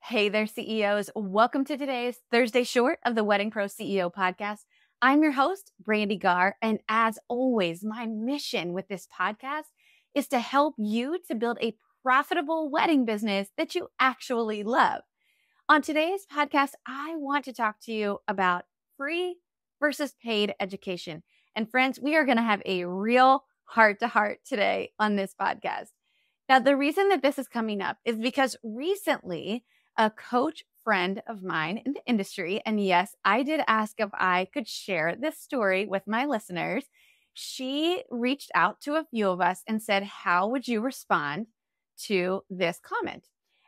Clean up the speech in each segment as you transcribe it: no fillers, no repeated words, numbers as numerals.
Hey there, CEOs. Welcome to today's Thursday short of the Wedding Pro CEO podcast. I'm your host, Brandee Gar, and as always, my mission with this podcast is to help you to build a profitable wedding business that you actually love. On today's podcast, I want to talk to you about free versus paid education. And friends, we are going to have a real heart-to-heart today on this podcast. Now, the reason that this is coming up is because recently a coach friend of mine in the industry, and yes, I did ask if I could share this story with my listeners. She reached out to a few of us and said, how would you respond to this comment?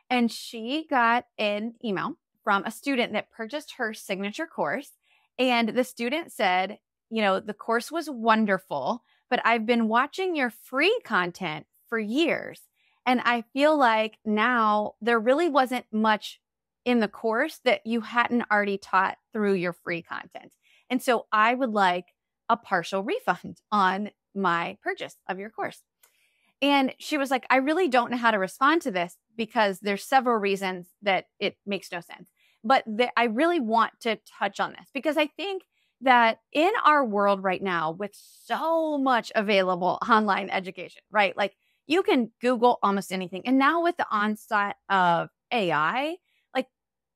And she got an email from a student that purchased her signature course. And the student said, the course was wonderful, but I've been watching your free content for years. And I feel like now there really wasn't much in the course that you hadn't already taught through your free content. And so I would like a partial refund on my purchase of your course. And she was like, I really don't know how to respond to this because there's several reasons that it makes no sense. But I really want to touch on this because I think that in our world right now, with so much available online education, right? Like you can Google almost anything. And now with the onset of AI, like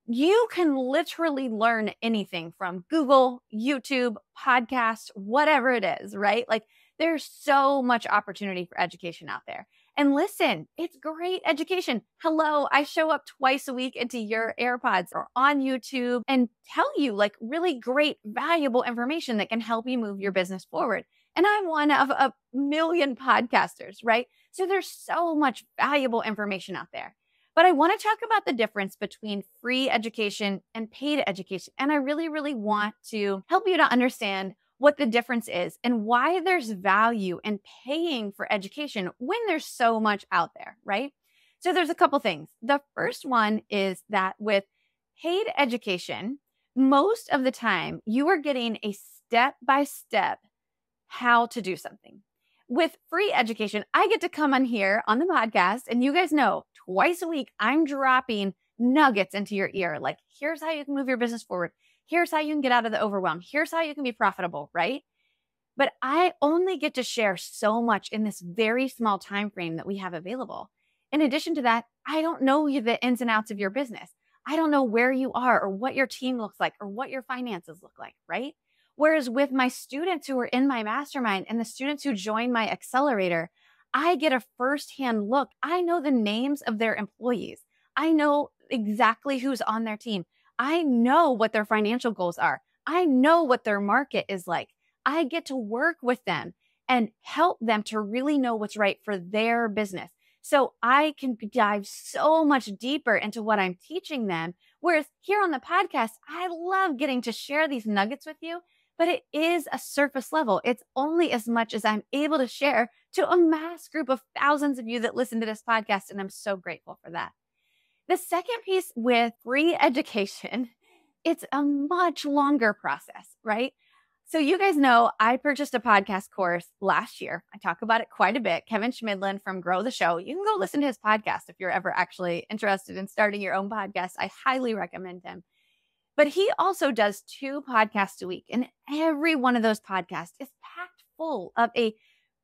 you can literally learn anything from Google, YouTube, podcasts, whatever it is, right? Like there's so much opportunity for education out there. And listen, it's great education. Hello, I show up twice a week into your AirPods or on YouTube and tell you like really great, valuable information that can help you move your business forward. And I'm one of a million podcasters, right? So there's so much valuable information out there. But I want to talk about the difference between free education and paid education. And I really, really want to help you to understand what the difference is and why there's value in paying for education when there's so much out there, right? So there's a couple things. The first one is that with paid education, most of the time you are getting a step-by-step how to do something. With free education, I get to come on here on the podcast and you guys know twice a week, I'm dropping nuggets into your ear. Like, here's how you can move your business forward. Here's how you can get out of the overwhelm. Here's how you can be profitable, right? But I only get to share so much in this very small time frame that we have available. In addition to that, I don't know the ins and outs of your business. I don't know where you are or what your team looks like or what your finances look like, right? Whereas with my students who are in my mastermind and the students who join my accelerator, I get a firsthand look. I know the names of their employees. I know exactly who's on their team. I know what their financial goals are. I know what their market is like. I get to work with them and help them to really know what's right for their business. So I can dive so much deeper into what I'm teaching them. Whereas here on the podcast, I love getting to share these nuggets with you, but it is a surface level. It's only as much as I'm able to share to a mass group of thousands of you that listen to this podcast. And I'm so grateful for that. The second piece with free education, it's a much longer process, right? So you guys know I purchased a podcast course last year. I talk about it quite a bit. Kevin Schmidlin from Grow the Show. You can go listen to his podcast if you're ever actually interested in starting your own podcast. I highly recommend him. But he also does 2 podcasts a week. And every one of those podcasts is packed full of a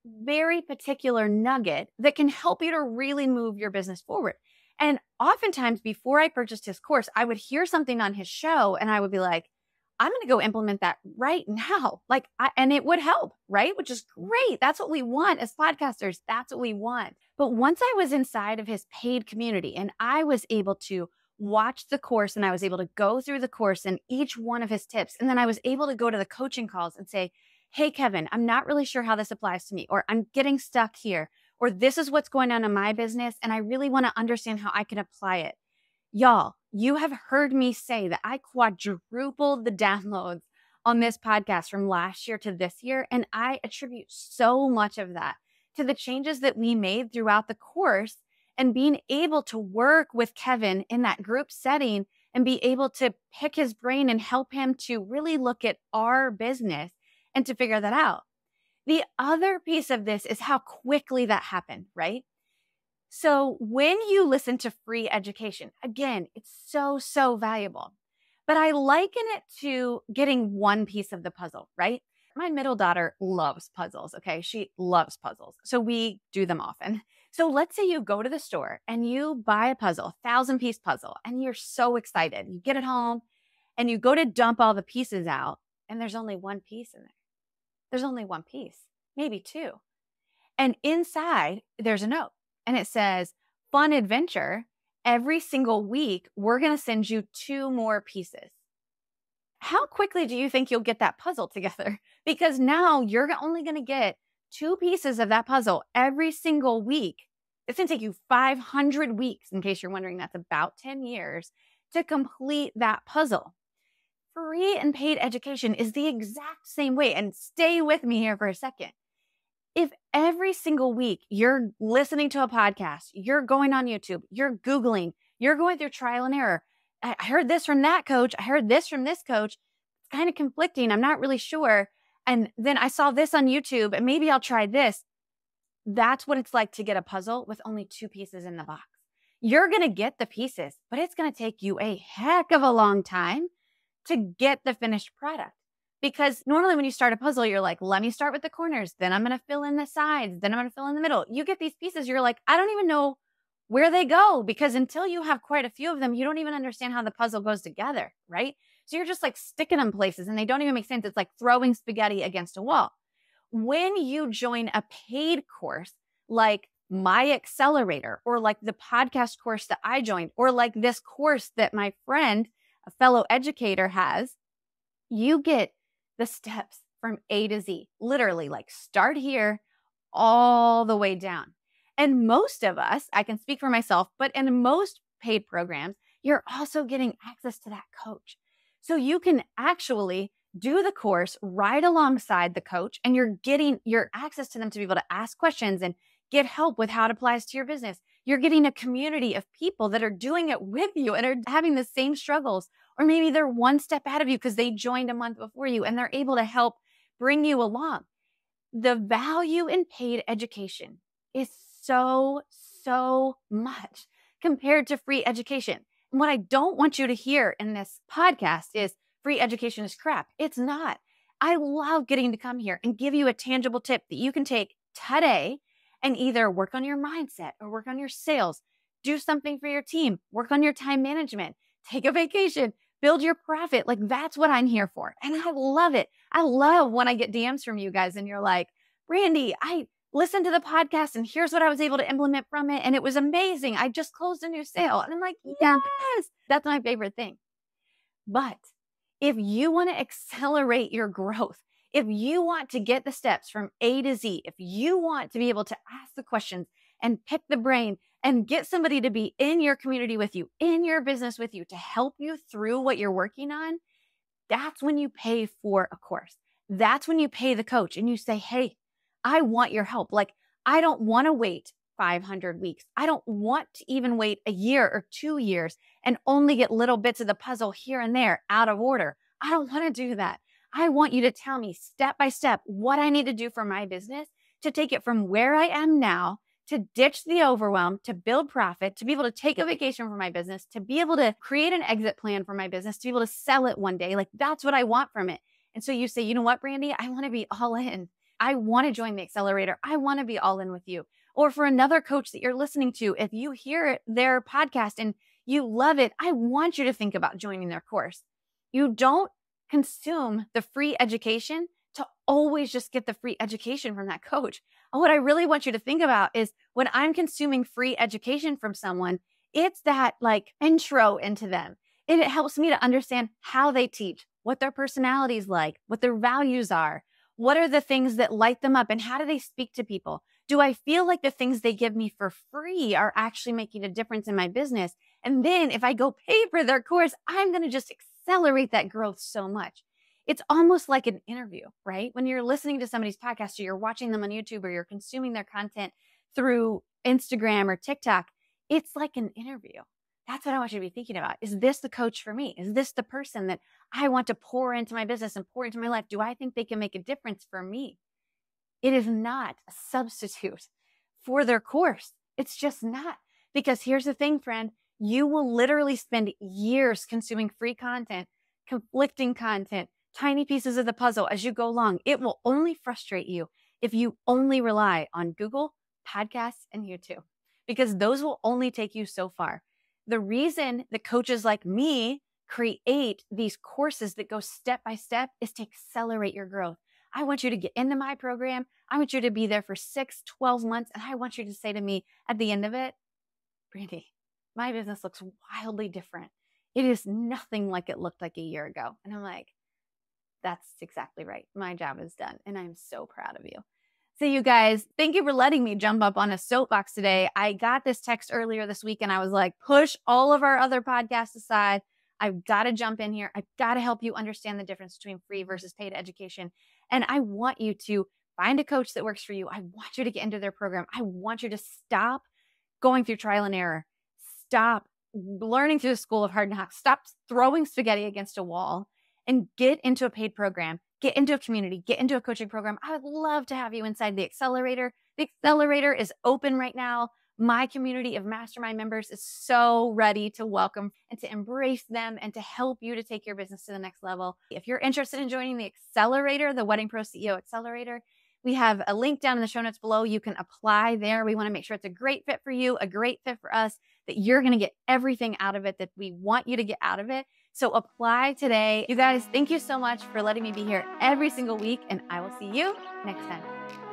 very particular nugget that can help you to really move your business forward. And oftentimes before I purchased his course, I would hear something on his show and I would be like, I'm going to go implement that right now. And it would help, right? Which is great. That's what we want as podcasters. That's what we want. But once I was inside of his paid community and I was able to watch the course and I was able to go through the course and each one of his tips, and then I was able to go to the coaching calls and say, hey, Kevin, I'm not really sure how this applies to me, or I'm getting stuck here, or this is what's going on in my business, and I really want to understand how I can apply it. Y'all, you have heard me say that I quadrupled the downloads on this podcast from last year to this year, and I attribute so much of that to the changes that we made throughout the course and being able to work with Kevin in that group setting and be able to pick his brain and help him to really look at our business and to figure that out. The other piece of this is how quickly that happened, right? So when you listen to free education, again, it's so valuable. But I liken it to getting one piece of the puzzle, right? My middle daughter loves puzzles. Okay. She loves puzzles. So we do them often. So let's say you go to the store and you buy a puzzle, 1,000-piece puzzle, and you're so excited. You get it home and you go to dump all the pieces out, and there's only one piece in there. There's only one piece, maybe two. And inside, there's a note, and it says, "Fun adventure. Every single week, we're going to send you 2 more pieces." How quickly do you think you'll get that puzzle together? Because now you're only going to get 2 pieces of that puzzle every single week. It's going to take you 500 weeks, in case you're wondering, that's about 10 years, to complete that puzzle. Free and paid education is the exact same way. And stay with me here for a second. If every single week you're listening to a podcast, you're going on YouTube, you're Googling, you're going through trial and error. I heard this from that coach. I heard this from this coach. It's kind of conflicting. I'm not really sure. And then I saw this on YouTube and maybe I'll try this. That's what it's like to get a puzzle with only 2 pieces in the box. You're going to get the pieces, but it's going to take you a heck of a long time to get the finished product. Because normally when you start a puzzle, you're like, let me start with the corners. Then I'm going to fill in the sides. Then I'm going to fill in the middle. You get these pieces. You're like, I don't even know where they go, because until you have quite a few of them, you don't even understand how the puzzle goes together, right? So you're just like sticking them places and they don't even make sense. It's like throwing spaghetti against a wall. When you join a paid course, like my accelerator, or like the podcast course that I joined, or like this course that my friend, a fellow educator, has, you get the steps from A to Z, literally, like start here all the way down. And most of us, I can speak for myself, but in most paid programs, you're also getting access to that coach. So you can actually do the course right alongside the coach, and you're getting your access to them to be able to ask questions and get help with how it applies to your business. You're getting a community of people that are doing it with you and are having the same struggles. Or maybe they're one step ahead of you because they joined a month before you and they're able to help bring you along. The value in paid education is so much compared to free education. And what I don't want you to hear in this podcast is free education is crap. It's not. I love getting to come here and give you a tangible tip that you can take today and either work on your mindset or work on your sales, do something for your team, work on your time management, take a vacation, build your profit. Like, that's what I'm here for. And I love it. I love when I get DMs from you guys and you're like, Brandee, I listened to the podcast and here's what I was able to implement from it. And it was amazing. I just closed a new sale. And I'm like, yes, that's my favorite thing. But if you want to accelerate your growth, if you want to get the steps from A to Z, if you want to be able to ask the questions and pick the brain and get somebody to be in your community with you, in your business with you, to help you through what you're working on, that's when you pay for a course. That's when you pay the coach and you say, hey, I want your help. Like, I don't want to wait 500 weeks. I don't want to even wait a year or 2 years and only get little bits of the puzzle here and there out of order. I don't want to do that. I want you to tell me step by step what I need to do for my business to take it from where I am now, to ditch the overwhelm, to build profit, to be able to take a vacation for my business, to be able to create an exit plan for my business, to be able to sell it one day. Like, that's what I want from it. And so you say, you know what, Brandee, I want to be all in. I want to join the accelerator. I want to be all in with you. Or for another coach that you're listening to, if you hear their podcast and you love it, I want you to think about joining their course. You don't consume the free education to always just get the free education from that coach. And what I really want you to think about is, when I'm consuming free education from someone, it's that like intro into them. And it helps me to understand how they teach, what their personality is like, what their values are, what are the things that light them up, and how do they speak to people? Do I feel like the things they give me for free are actually making a difference in my business? And then if I go pay for their course, I'm going to just accelerate that growth so much. It's almost like an interview, right? When you're listening to somebody's podcast, or you're watching them on YouTube, or you're consuming their content through Instagram or TikTok, it's like an interview. That's what I want you to be thinking about. Is this the coach for me? Is this the person that I want to pour into my business and pour into my life? Do I think they can make a difference for me? It is not a substitute for their course. It's just not. Because here's the thing, friend, you will literally spend years consuming free content, conflicting content, tiny pieces of the puzzle as you go along. It will only frustrate you if you only rely on Google, podcasts, and YouTube, because those will only take you so far. The reason that coaches like me create these courses that go step by step is to accelerate your growth. I want you to get into my program. I want you to be there for 6, 12 months. And I want you to say to me at the end of it, Brandee, my business looks wildly different. It is nothing like it looked like a year ago. And I'm like, that's exactly right. My job is done. And I'm so proud of you. So you guys, thank you for letting me jump up on a soapbox today. I got this text earlier this week and I was like, push all of our other podcasts aside. I've got to jump in here. I've got to help you understand the difference between free versus paid education. And I want you to find a coach that works for you. I want you to get into their program. I want you to stop going through trial and error. Stop learning through the school of hard knocks. Stop throwing spaghetti against a wall and get into a paid program. Get into a community, get into a coaching program. I would love to have you inside the accelerator. The accelerator is open right now. My community of mastermind members is so ready to welcome and to embrace them and to help you to take your business to the next level. If you're interested in joining the accelerator, the Wedding Pro CEO Accelerator, we have a link down in the show notes below. You can apply there. We want to make sure it's a great fit for you, a great fit for us, that you're going to get everything out of it that we want you to get out of it. So apply today. You guys, thank you so much for letting me be here every single week, and I will see you next time.